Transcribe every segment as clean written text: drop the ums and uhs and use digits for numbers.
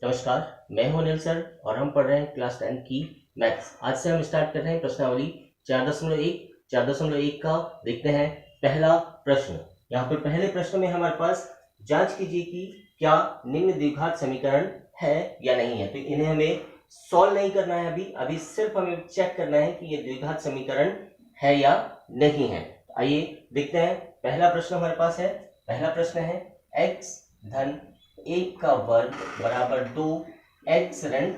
नमस्कार, मैं हूं अनिल सर और हम पढ़ रहे हैं क्लास 10 की मैथ्स। आज से हम स्टार्ट कर रहे हैं प्रश्नावली 4.1 का देखते हैं पहला प्रश्न। यहाँ पर पहले प्रश्न में हमारे पास जांच कीजिए कि क्या निम्न द्विघात समीकरण है या नहीं है। तो इन्हें हमें सॉल्व नहीं करना है, अभी सिर्फ हमें चेक करना है कि ये द्विघात समीकरण है या नहीं है। आइए देखते हैं। पहला प्रश्न हमारे पास है, पहला प्रश्न है x धन 1 का वर्ग बराबर 2x ऋण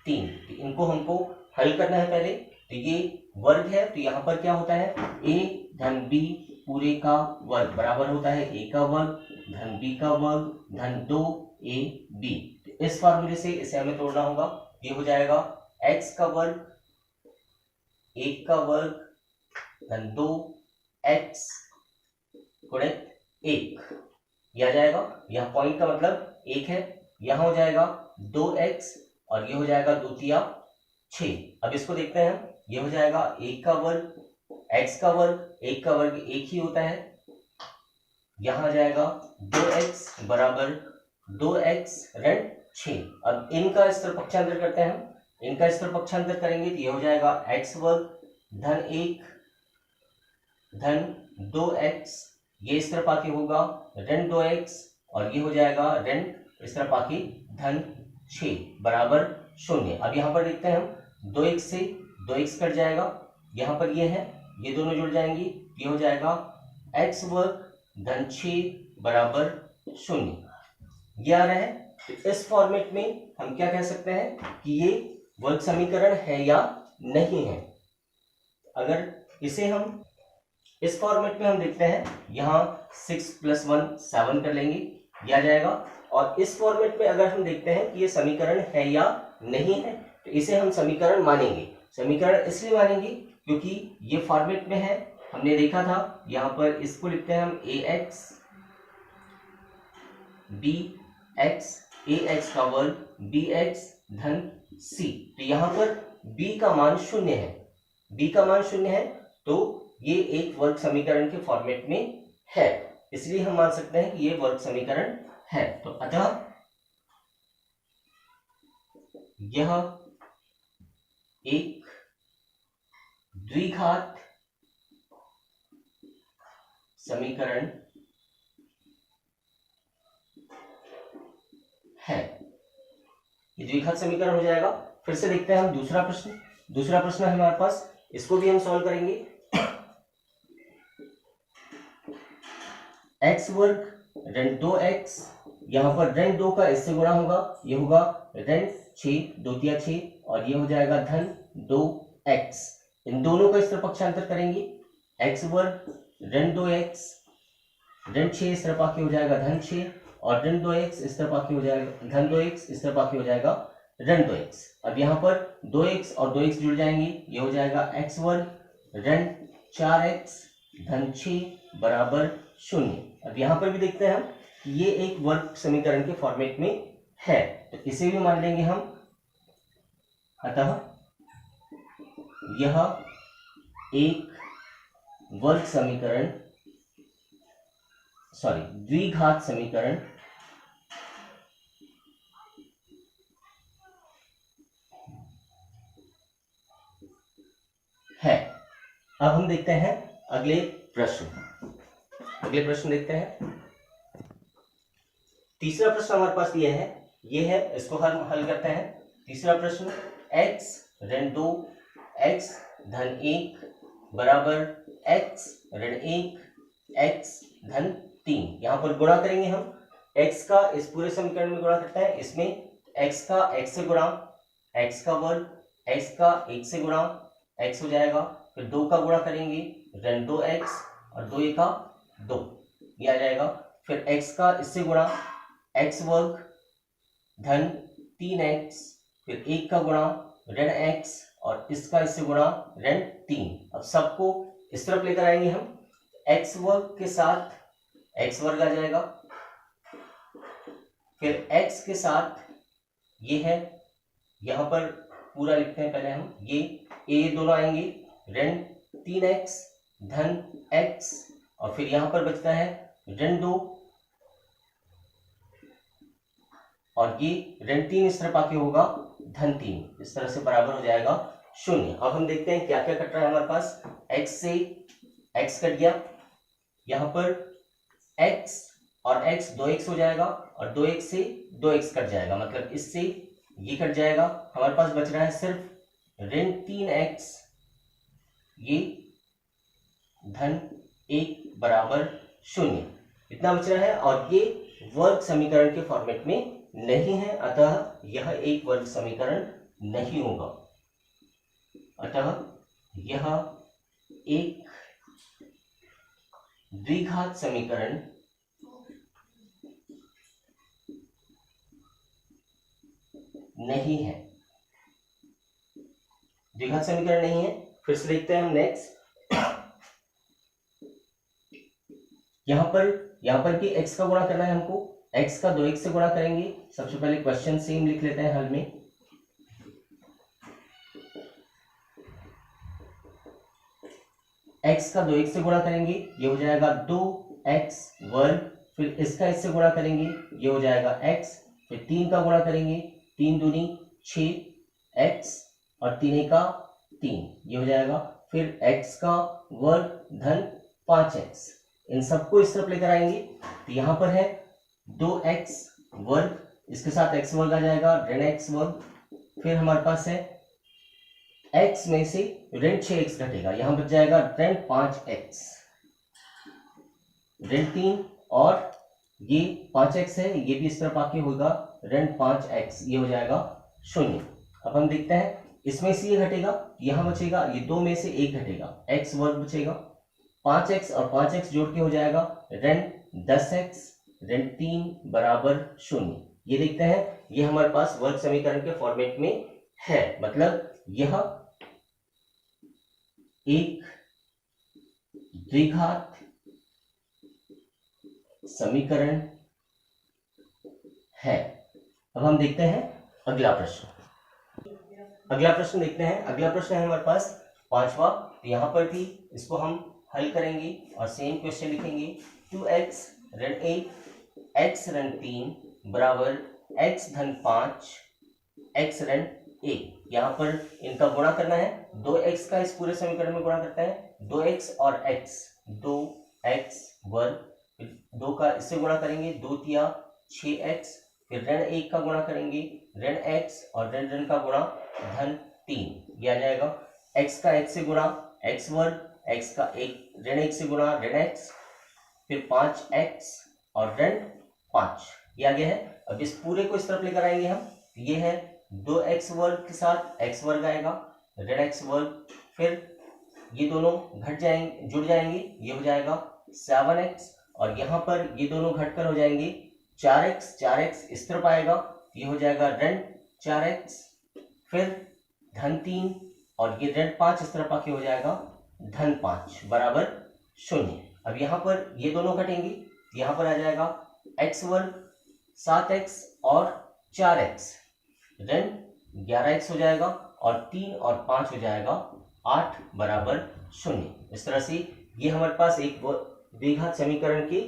3। इनको हमको हल करना है पहले। तो ये वर्ग है, तो यहाँ पर क्या होता है a धन b पूरे का वर्ग बराबर होता है a का वर्ग धन b का वर्ग धन 2ab। तो इस फॉर्मूले से इसे हमें तोड़ना होगा। ये हो जाएगा x का वर्ग 1 का वर्ग धन 2x गुणित 1, यह आ जाएगा। यह पॉइंट का मतलब 1 है। यहां हो जाएगा 2x और ये हो जाएगा 2 तिया 6। अब इसको देखते हैं हम। ये हो जाएगा 1 का वर्ग x का वर्ग, 1 का वर्ग 1 ही होता है। यहां आ जाएगा 2x बराबर 2x ऋण 6। अब इनका स्तर पक्षांतर करते हैं हम। इनका स्तर पक्षांतर करेंगे तो ये हो जाएगा x वर्ग धन 1 धन 2x, ये इस तरफ आके होगा ऋण 2x और ये हो जाएगा ऋण इस तरफ आके धन 6 बराबर 0। अब यहाँ पर देखते हैं हम 2x से 2x कट जाएगा, यहाँ पर ये है, ये दोनों जुड़ जाएंगे, ये हो जाएगा x वर्ग धन 6 बराबर 0। ये आ रहा है। तो इस फॉर्मेट में हम क्या कह सकते हैं कि ये वर्ग समीकरण है या नहीं है। अगर इसे हम इस फॉर्मेट में हम देखते हैं, यहाँ 6 + 1 7 कर लेंगे, यह आ जाएगा। और इस फॉर्मेट में अगर हम देखते हैं कि ये समीकरण है या नहीं है, तो इसे हम समीकरण मानेंगे। समीकरण इसलिए मानेंगे क्योंकि ये फॉर्मेट में है। हमने देखा था, यहाँ पर इसको लिखते हैं हम ax bx का वर्ग bx धन c। तो यहाँ पर b का मान 0 है, b का मान 0 है, तो ये एक वर्ग समीकरण के फॉर्मेट में है, इसलिए हम मान सकते हैं कि ये वर्ग समीकरण है। तो अतः यह एक द्विघात समीकरण है। ये द्विघात समीकरण हो जाएगा। फिर से देखते हैं हम दूसरा प्रश्न। दूसरा प्रश्न है हमारे पास, इसको भी हम सॉल्व करेंगे। x वर्ग ऋण 2x, यहाँ पर ऋण 2 का इससे गुणा होगा, ये होगा ऋण 6 2 तिया 6 और ये हो जाएगा धन 2x। इन दोनों का इस तरफ पक्षांतर करेंगे, x वर्ग ऋण 2x ऋण 6 इस तरफ आके हो जाएगा धन 6 और ऋण 2x इस तरफ आके हो जाएगा धन 2x, इस तरफ आके हो जाएगा ऋण 2x। अब यहाँ पर 2x और 2x जुड़ जाएंगे, ये हो जाएगा x वर्ग ऋण 4x धन 6 बराबर 0। अब यहाँ पर भी देखते हैं हम कि ये एक वर्ग समीकरण के फॉर्मेट में है, तो इसे भी मान लेंगे हम। अतः यह एक वर्ग समीकरण द्विघात समीकरण है। अब हम देखते हैं अगले प्रश्न देखते हैं। तीसरा प्रश्न हमारे पास ये है, इसको हम हल करते हैं। तीसरा प्रश्न x ऋण 2 x धन 1 बराबर x ऋण 1 x धन 3। यहाँ पर गुणा करेंगे हम। x का इस पूरे समीकरण में गुणा करते हैं, इसमें x का x से गुणा, x का वर्ग x का 1 से गुणा, x हो जाएगा। फिर 2 का गुणा करेंगे ऋण 2x और 2 का 2, ये आ जाएगा। फिर x का इससे गुणा x वर्ग धन 3x, फिर 1 का गुणा ऋण x और इसका इससे गुणा ऋण 3। अब सबको इस तरफ लेकर आएंगे हम। x वर्ग के साथ x वर्ग आ जाएगा, फिर x के साथ ये है, यहां पर पूरा लिखते हैं पहले हम। ये दोनों आएंगे ऋण 3x धन x और फिर यहां पर बचता है ऋण 2 और ये ऋण 3 इस तरफ आके होगा धन 3, इस तरह से बराबर हो जाएगा 0। अब हम देखते हैं क्या क्या कट रहा है हमारे पास। x से x कट गया, यहाँ पर x और x 2x हो जाएगा और 2x से 2x कट जाएगा, मतलब इससे ये कट जाएगा। हमारे पास बच रहा है सिर्फ ऋण 3x, ये धन 1 बराबर 0, इतना बच रहा है। और ये वर्ग समीकरण के फॉर्मेट में नहीं है, अतः यह एक वर्ग समीकरण नहीं होगा, अतः यह एक द्विघात समीकरण नहीं है, द्विघात समीकरण नहीं है। फिर से देखते हैं हम नेक्स्ट। यहां पर कि x का गुणा करना है हमको, x का 2x से गुणा करेंगे। सबसे पहले क्वेश्चन सेम लिख लेते हैं हल में। x का 2x से गुणा करेंगे, ये हो जाएगा 2x वर्ग, फिर इसका इससे गुणा करेंगे, ये हो जाएगा x, फिर 3 का गुणा करेंगे, 3 दूनी 6x और 3 का 3, ये हो जाएगा। फिर x का वर्ग धन 5x, इन सबको इस तरफ लेकर आएंगे, तो यहां पर है 2x वर्ग, इसके साथ x वर्ग आ जाएगा, ऋण x वर्ग, फिर हमारे पास है x में से ऋण 6x घटेगा, यहां बच जाएगा ऋण 5x, ऋण 3 और ये 5x है, ये भी इस तरफ आके होगा ऋण 5x, ये हो जाएगा 0। अब हम देखते हैं, इसमें से ये घटेगा, यहां बचेगा, ये 2 में से 1 घटेगा, x वर्ग बचेगा, 5x और 5x जोड़ के हो जाएगा ऋण 10x, ऋण 3 बराबर 0। ये देखते हैं, ये हमारे पास वर्ग समीकरण के फॉर्मेट में है, मतलब यह एक द्विघात समीकरण है। अब हम देखते हैं अगला प्रश्न। अगला प्रश्न देखते हैं। अगला प्रश्न है हमारे पास 5वां, तो यहां पर भी इसको हम हल करेंगे और सेम क्वेश्चन लिखेंगे। 2x ऋण 1 x ऋण 3 बराबर x धन 5 x ऋण 1। यहाँ पर इनका गुणा करना है, 2x का इस पूरे समीकरण में गुणा करते हैं, 2x और x 2x वर्ग, 2 का इससे गुणा करेंगे, 2 तिया 6x, फिर ऋण 1 का गुणा करेंगे, ऋण x और ऋण ऋण का गुणा धन 3, ये आ जाएगा। x का x से गुणा x वर्ग, x का ऋण 1 से गुणा ऋण x, फिर 5x और ऋण 5, ये आ गया है। अब इस पूरे को इस तरफ लेकर आएंगे हम, ये है 2x वर्ग के साथ x वर्ग आएगा, ऋण x वर्ग, फिर ये दोनों घट जाएंगे, जुड़ जाएंगे, ये हो जाएगा 7x, और यहाँ पर ये दोनों घटकर हो जाएंगे 4x, 4x इस तरफ आएगा, ये हो जाएगा ऋण 4x, फिर धन 3 और ये ऋण 5 इस तरफ आके हो जाएगा धन 5 बराबर 0। अब यहाँ पर ये दोनों घटेंगे, यहाँ पर आ जाएगा x वर्ग 7x और 4x, ऋण 11x हो जाएगा, और 3 और 5 हो जाएगा 8 बराबर 0। इस तरह से ये हमारे पास एक द्विघात समीकरण के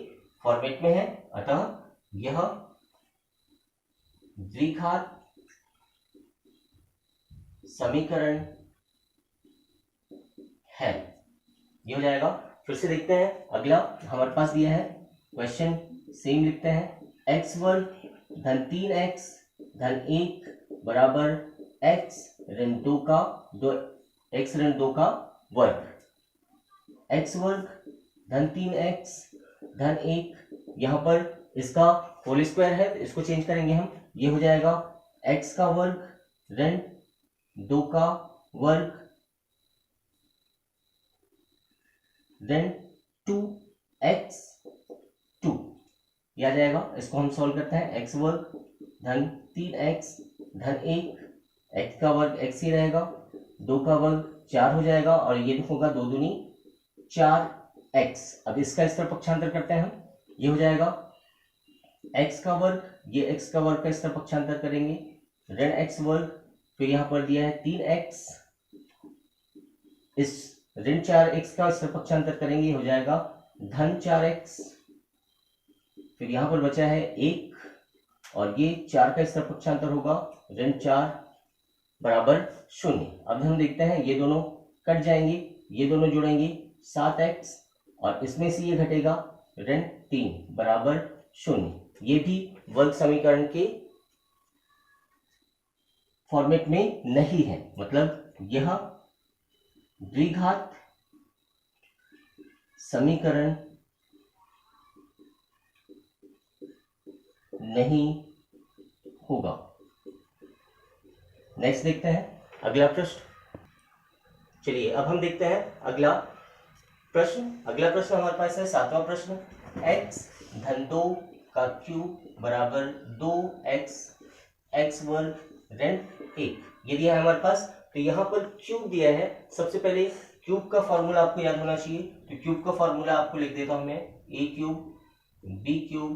फॉर्मेट में है, अतः यह द्विघात समीकरण है, ये हो जाएगा। फिर से देखते हैं अगला, हमारे पास दिया है क्वेश्चन, सेम लिखते हैं। x वर्ग धन 3x धन 1 बराबर x ऋण 2 का x ऋण 2 का वर्ग, x वर्ग धन 3x धन 1, यहाँ पर इसका होल स्क्वायर है तो इसको चेंज करेंगे हम, ये हो जाएगा x का वर्ग ऋण 2 का वर्ग ऋण 2x 2, यह आ जाएगा। इसको हम सॉल्व करते हैं, x वर्ग धन 3x धन 1, x का वर्ग x ही रहेगा, 2 का वर्ग 4 हो जाएगा, और ये होगा 2 दूनी 4x। अब इसका इस तरफ पक्षांतर करते हैं हम, ये हो जाएगा x का वर्ग, ये x का वर्ग का इस तरफ पक्षांतर करेंगे, ऋण x वर्ग, फिर यहाँ पर दिया है 3x, इस ऋण 4x का इस तरफ पक्षांतर करेंगे, हो जाएगा धन 4x, फिर यहाँ पर बचा है 1, और ये 4 का स्तर पक्षांतर होगा ऋण 4 बराबर 0। अब हम देखते हैं ये दोनों कट जाएंगे, ये दोनों जुड़ेंगे 7x और इसमें से ये घटेगा ऋण 3 बराबर 0। ये भी वर्ग समीकरण के फॉर्मेट में नहीं है, मतलब यह द्विघात समीकरण नहीं होगा। नेक्स्ट देखते हैं अगला प्रश्न। चलिए अब हम देखते हैं अगला प्रश्न। अगला प्रश्न हमारे पास है 7वां प्रश्न। x धन 2 का क्यूब बराबर 2x x वर्ग ऋण 1 ये दिया है हमारे पास। तो यहाँ पर क्यूब दिया है। सबसे पहले क्यूब का फॉर्मूला आपको याद होना चाहिए, तो क्यूब का फॉर्मूला आपको लिख देता हूं मैं, a cube b cube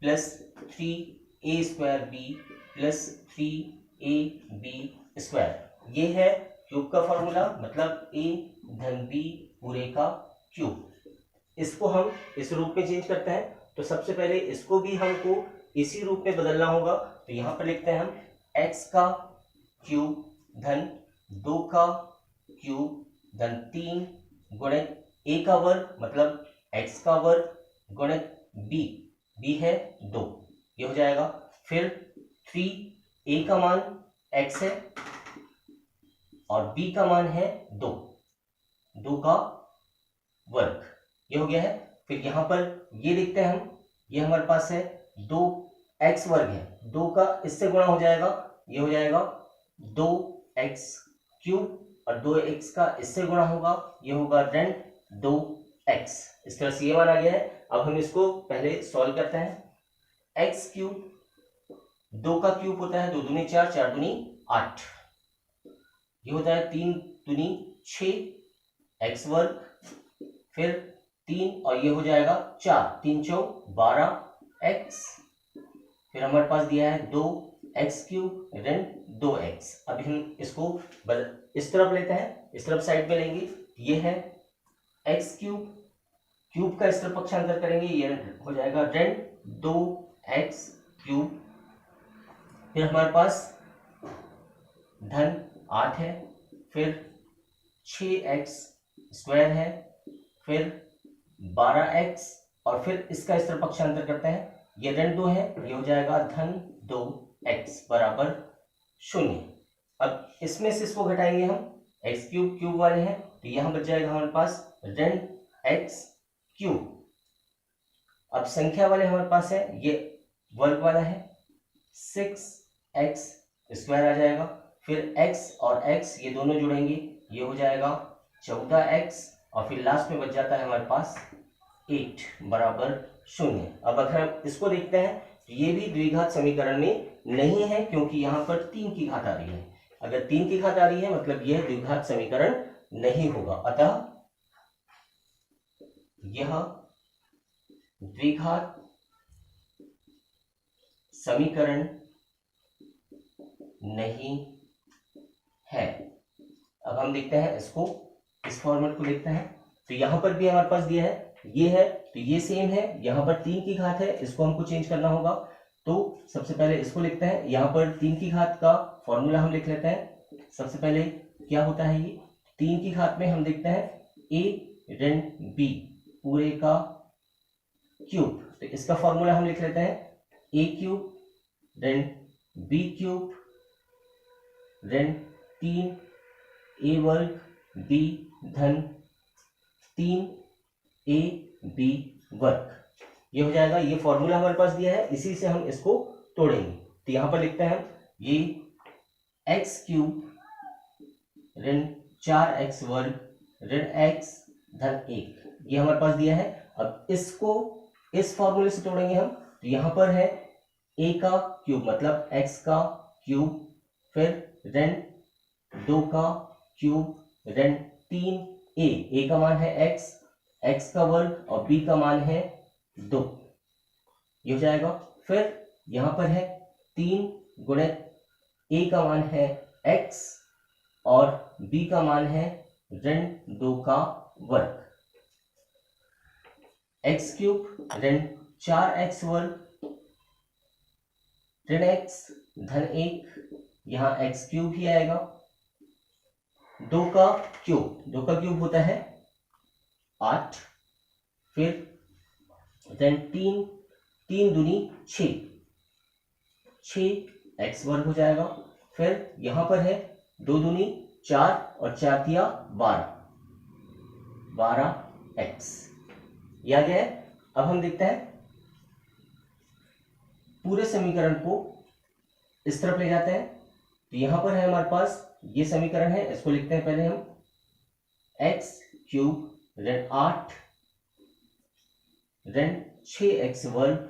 plus 3a square b plus 3ab square. ये है क्यूब का फॉर्मूला, मतलब a धन b पूरे का क्यूब। इसको हम इस रूप में चेंज करते हैं, तो सबसे पहले इसको भी हमको इसी रूप में बदलना होगा। तो यहाँ पर लिखते हैं हम x का क्यूब धन 2 का क्यूब धन 3 गुणित a का वर्ग, मतलब x का वर्ग गुणित b है 2, ये हो जाएगा। फिर 3a का मान x है और b का मान है 2 का वर्ग, ये हो गया है। फिर यहाँ पर ये लिखते हैं हम, ये हमारे पास है 2x वर्ग है, 2 का इससे गुणा हो जाएगा, ये हो जाएगा 2x क्यूब और 2x का इससे गुणा होगा, ये होगा ऋण 2x। इस तरह से ये मान आ गया है। अब हम इसको पहले सॉल्व करते हैं। x क्यूब 2 का क्यूब होता है 2 दूनी 4, 4 दूनी 8, ये होता है 3 दूनी 6 x वर्ग, फिर 3 और ये हो जाएगा 4, 3 चौक 12x। फिर हमारे पास दिया है 2x क्यूब ऋण 2x। अभी हम इसको इस तरफ लेते हैं, इस तरफ साइड में लेंगे, ये है x क्यूब, क्यूब का इस तरफ पक्षांतर करेंगे, ये हो जाएगा ऋण 2x क्यूब। फिर हमारे पास धन 8 है, फिर 6x स्क्वायर है, फिर 12x और फिर इसका इस तरफ पक्षांतर करते हैं, ये ऋण 2 है, ये हो जाएगा धन 2x बराबर 0। अब इसमें से इसको घटाएंगे हम, x क्यूब क्यूब वाले हैं, तो यहां बच जाएगा हमारे पास ऋण x क्यूब। अब संख्या वाले हमारे पास है, ये वर्ग वाला है, 6x स्क्वायर आ जाएगा, फिर x और x ये दोनों जुड़ेंगे, ये हो जाएगा 14x और फिर लास्ट में बच जाता है हमारे पास 8 बराबर 0। अब अगर हम इसको देखते हैं तो ये भी द्विघात समीकरण में नहीं है, क्योंकि यहाँ पर 3 की घात आ रही है। अगर 3 की घात आ रही है मतलब यह द्विघात समीकरण नहीं होगा, अतः यह द्विघात समीकरण नहीं है। अब हम देखते हैं इसको, इस फॉर्मेट को देखते हैं। तो यहां पर भी हमारे पास दिया है, ये है, तो ये सेम है, यहां पर 3 की घात है, इसको हमको चेंज करना होगा। तो सबसे पहले इसको लिखते हैं, यहां पर 3 की घात का फॉर्मूला हम लिख लेते हैं। सबसे पहले क्या होता है, ये 3 की घात में हम देखते हैं a ऋण b पूरे का क्यूब, तो इसका फॉर्मूला हम लिख लेते हैं a क्यूब ऋण b क्यूब ऋण 3a वर्ग b धन 3ab वर्ग, ये हो जाएगा। ये फॉर्मूला हमारे पास दिया है, इसी से हम इसको तोड़ेंगे। तो यहां पर लिखते हैं ये x क्यूब ऋण 4x वर्ग ऋण x धन 1, ये हमारे पास दिया है। अब इसको इस फॉर्मूले से तोड़ेंगे हम, तो यहां पर है a का क्यूब मतलब x का क्यूब, फिर ऋण 2 का क्यूब ऋण 3a का मान है x का वर्ग और b का मान है 2, ये हो जाएगा। फिर यहां पर है 3 गुणित a का मान है x और b का मान है ऋण 2 का वर्ग, x क्यूब ऋण 4x वर्ग ऋण एक्स धन 1, यहाँ एक्स क्यूब ही आएगा। 2 का क्यूब होता है 8, फिर देन 3 दूनी 6 एक्स वर्ग हो जाएगा। फिर यहां पर है 2 दूनी 4 और 4 दिया 12 एक्स। यह आ गया है। अब हम देखते हैं पूरे समीकरण को इस तरफ ले जाते हैं। तो यहां पर है हमारे पास ये समीकरण है, इसको लिखते हैं पहले हम एक्स क्यूब ऋण 8 ऋण 6x वर्ग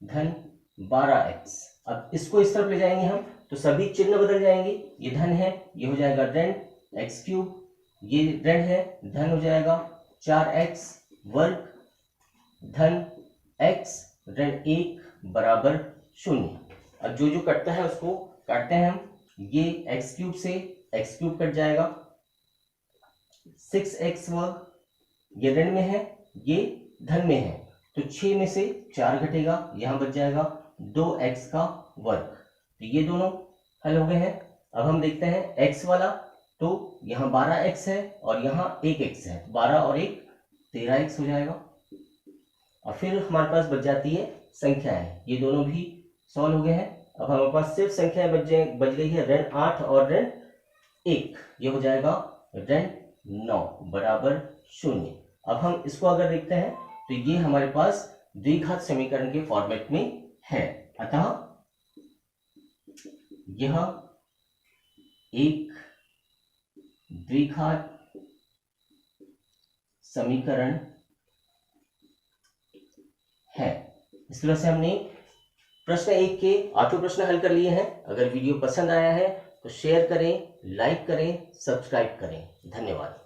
धन 12x। अब इसको इस तरफ ले जाएंगे हम तो सभी चिन्ह बदल जाएंगे। ये धन है, ये हो जाएगा ऋण एक्स क्यूब, ये ऋण है, धन हो जाएगा 4x वर्ग धन x ऋण 1 बराबर 0। अब जो कटता है उसको काटते हैं हम। ये एक्स क्यूब से एक्स क्यूब कट जाएगा, 6x वर्ग ये ऋण में है, ये धन में है, तो 6 में से 4 घटेगा, यहां बच जाएगा 2x का वर्ग। तो ये दोनों हल हो गए हैं। अब हम देखते हैं x वाला, तो यहाँ 12x है और यहाँ 1x है, 12 और 1 13x हो जाएगा। और फिर हमारे पास बच जाती है संख्याएं, ये दोनों भी सॉल्व हो गए हैं। अब हमारे पास सिर्फ संख्याएं बच गई है ऋण 8 और ऋण 1, ये हो जाएगा ऋण 9 बराबर 0। अब हम इसको अगर देखते हैं तो ये हमारे पास द्विघात समीकरण के फॉर्मेट में है, अतः यह एक द्विघात समीकरण है। इस तरह से हमने प्रश्न 1 के 8 प्रश्न हल कर लिए हैं। अगर वीडियो पसंद आया है तो शेयर करें, लाइक करें, सब्सक्राइब करें। धन्यवाद।